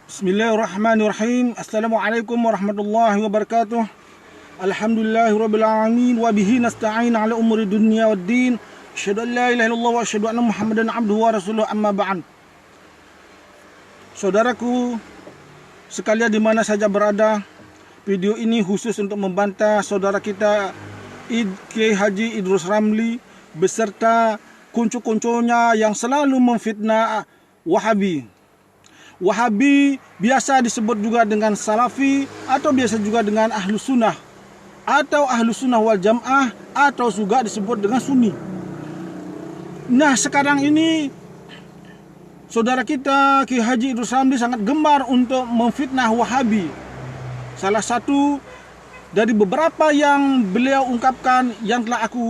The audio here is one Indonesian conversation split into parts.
Bismillahirrahmanirrahim. Assalamualaikum warahmatullahi wabarakatuh. Alhamdulillahirabbil alamin wa bihi nasta'in ala umuri dunya waddin. Asyhadu an la ilaha illallah wa asyhadu anna Muhammadan abduhu wa rasuluhu, amma ba'd. Saudaraku sekalian di mana saja berada, video ini khusus untuk membantah saudara kita Kiai Haji Idrus Ramli beserta kuncu-kuncunya yang selalu memfitnah Wahabi. Wahabi biasa disebut juga dengan Salafi atau biasa juga dengan Ahlus Sunnah atau Ahlus Sunnah wal Jamaah atau juga disebut dengan Sunni. Nah, sekarang ini saudara kita Kiai Haji Idrus Ramli sangat gemar untuk memfitnah Wahabi. Salah satu dari beberapa yang beliau ungkapkan yang telah aku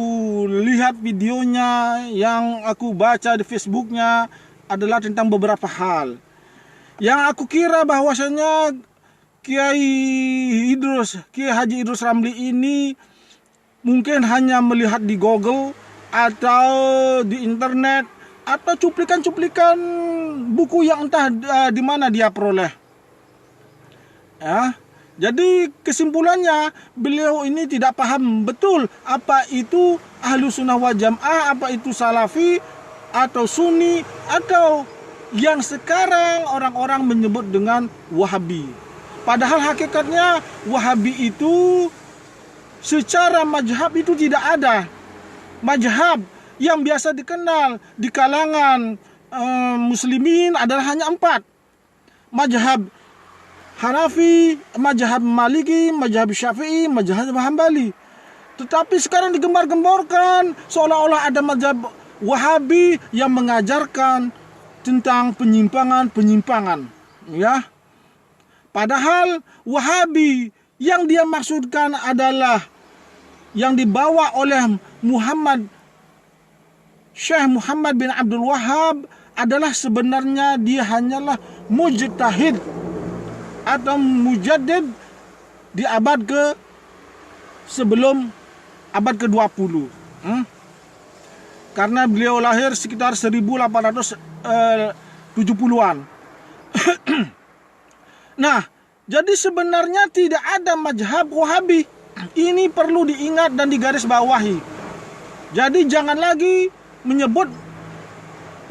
lihat videonya, yang aku baca di Facebooknya adalah tentang beberapa hal yang aku kira bahwasanya Kiai Haji Idrus Ramli ini mungkin hanya melihat di Google atau di internet atau cuplikan-cuplikan buku yang entah di mana dia peroleh. Ya, jadi kesimpulannya beliau ini tidak paham betul apa itu Ahlus Sunnah wal Jamaah, apa itu Salafi atau Sunni atau yang sekarang orang-orang menyebut dengan Wahabi. Padahal hakikatnya Wahabi itu secara mazhab itu tidak ada. Mazhab yang biasa dikenal di kalangan muslimin adalah hanya 4. Mazhab Hanafi, mazhab Maliki, mazhab Syafi'i, mazhab Hambali. Tetapi sekarang digembar-gemborkan seolah-olah ada mazhab Wahabi yang mengajarkan tentang penyimpangan-penyimpangan, ya. Padahal Wahabi yang dia maksudkan adalah yang dibawa oleh Syekh Muhammad bin Abdul Wahhab adalah sebenarnya dia hanyalah mujtahid atau mujaddid di abad sebelum abad ke-20. Karena beliau lahir sekitar 1870-an. Nah, jadi sebenarnya tidak ada mazhab Wahabi. Ini perlu diingat dan digarisbawahi. Jadi jangan lagi menyebut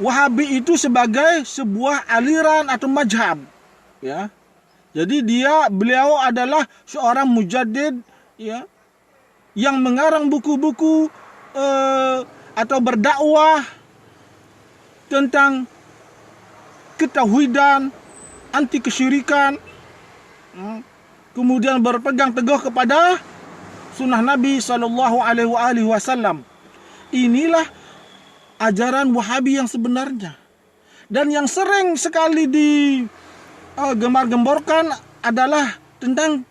Wahabi itu sebagai sebuah aliran atau mazhab, ya. Jadi beliau adalah seorang mujaddid, ya, yang mengarang buku-buku atau berdakwah tentang ketauhidan, anti kesyirikan, kemudian berpegang teguh kepada sunnah Nabi SAW. Inilah ajaran Wahabi yang sebenarnya. Dan yang sering sekali digembar-gemborkan adalah tentang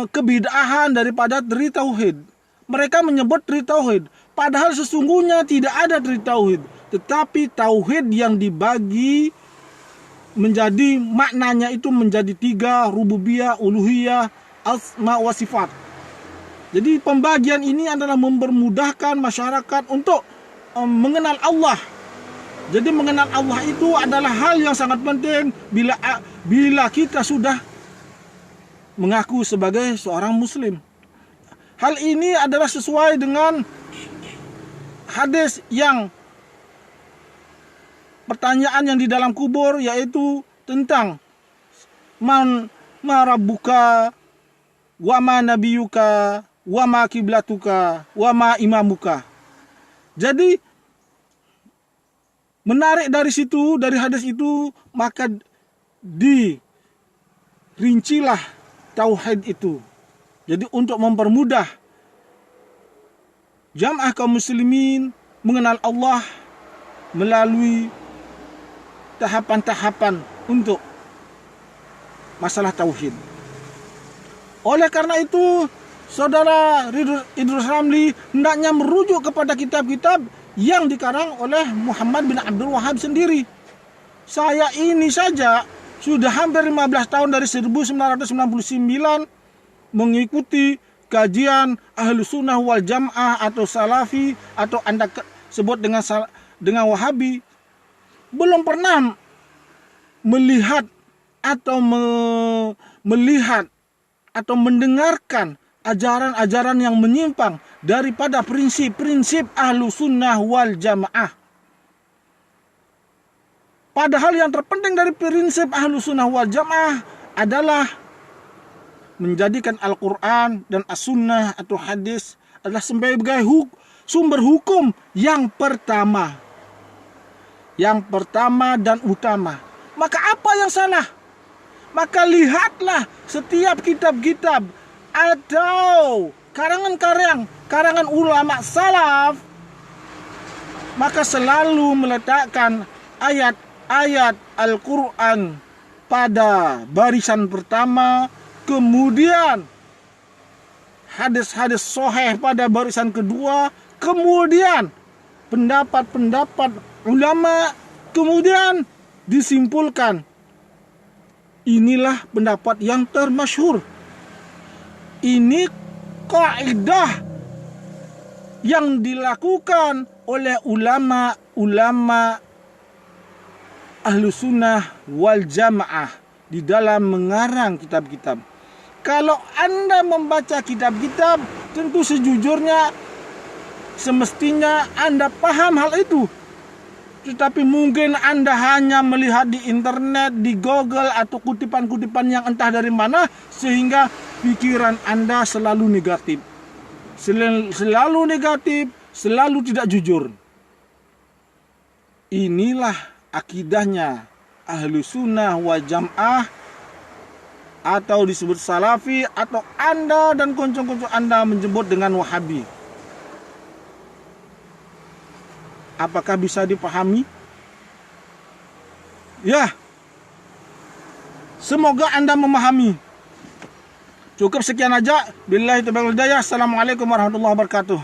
kebid'ahan daripada tri tauhid. Mereka menyebut tri tauhid, padahal sesungguhnya tidak ada tri tauhid, tetapi tauhid yang dibagi menjadi maknanya itu menjadi 3, rububiyah, uluhiyah, asma wa sifat. Jadi pembagian ini adalah mempermudahkan masyarakat untuk mengenal Allah. Jadi mengenal Allah itu adalah hal yang sangat penting bila kita sudah mengaku sebagai seorang muslim. Hal ini adalah sesuai dengan hadis yang pertanyaan yang di dalam kubur, yaitu tentang man rabbuka wa ma nabiyuka wa ma kiblatuka wa ma imamuka. Jadi menarik dari situ, dari hadis itu, maka dirincilah tauhid itu. Jadi untuk mempermudah jamaah kaum muslimin mengenal Allah melalui tahapan-tahapan untuk masalah tauhid. Oleh karena itu, saudara Idrus Ramli hendaknya merujuk kepada kitab-kitab yang dikarang oleh Muhammad bin Abdul Wahhab sendiri. Saya ini saja sudah hampir 15 tahun dari 1999 mengikuti kajian Ahlus Sunnah wal Jamaah atau Salafi atau Anda sebut dengan Wahabi. Belum pernah melihat atau melihat atau mendengarkan ajaran-ajaran yang menyimpang daripada prinsip-prinsip Ahlussunnah wal Jamaah. Padahal yang terpenting dari prinsip Ahlussunnah wal Jamaah adalah menjadikan Al-Quran dan As-Sunnah atau hadis adalah sebagai sumber hukum yang pertama dan utama. Maka apa yang salah? Maka lihatlah setiap kitab-kitab atau karangan ulama salaf, maka selalu meletakkan ayat-ayat Al-Quran pada barisan pertama, kemudian hadis-hadis sahih pada barisan kedua, kemudian pendapat-pendapat ulama, kemudian disimpulkan inilah pendapat yang termasyhur. Ini kaidah yang dilakukan oleh ulama Ahlussunnah wal Jamaah di dalam mengarang kitab-kitab. Kalau Anda membaca kitab-kitab, tentu sejujurnya semestinya Anda paham hal itu. Tetapi mungkin Anda hanya melihat di internet, di Google, atau kutipan-kutipan yang entah dari mana, sehingga pikiran Anda selalu negatif. Selalu negatif, selalu tidak jujur. Inilah akidahnya Ahlussunnah wal Jamaah, atau disebut Salafi, atau Anda dan konco-konco Anda menyebut dengan Wahabi. Apakah bisa dipahami? Ya, semoga Anda memahami. Cukup sekian aja. Billahi taufiq wal hidayah. Assalamualaikum warahmatullahi wabarakatuh.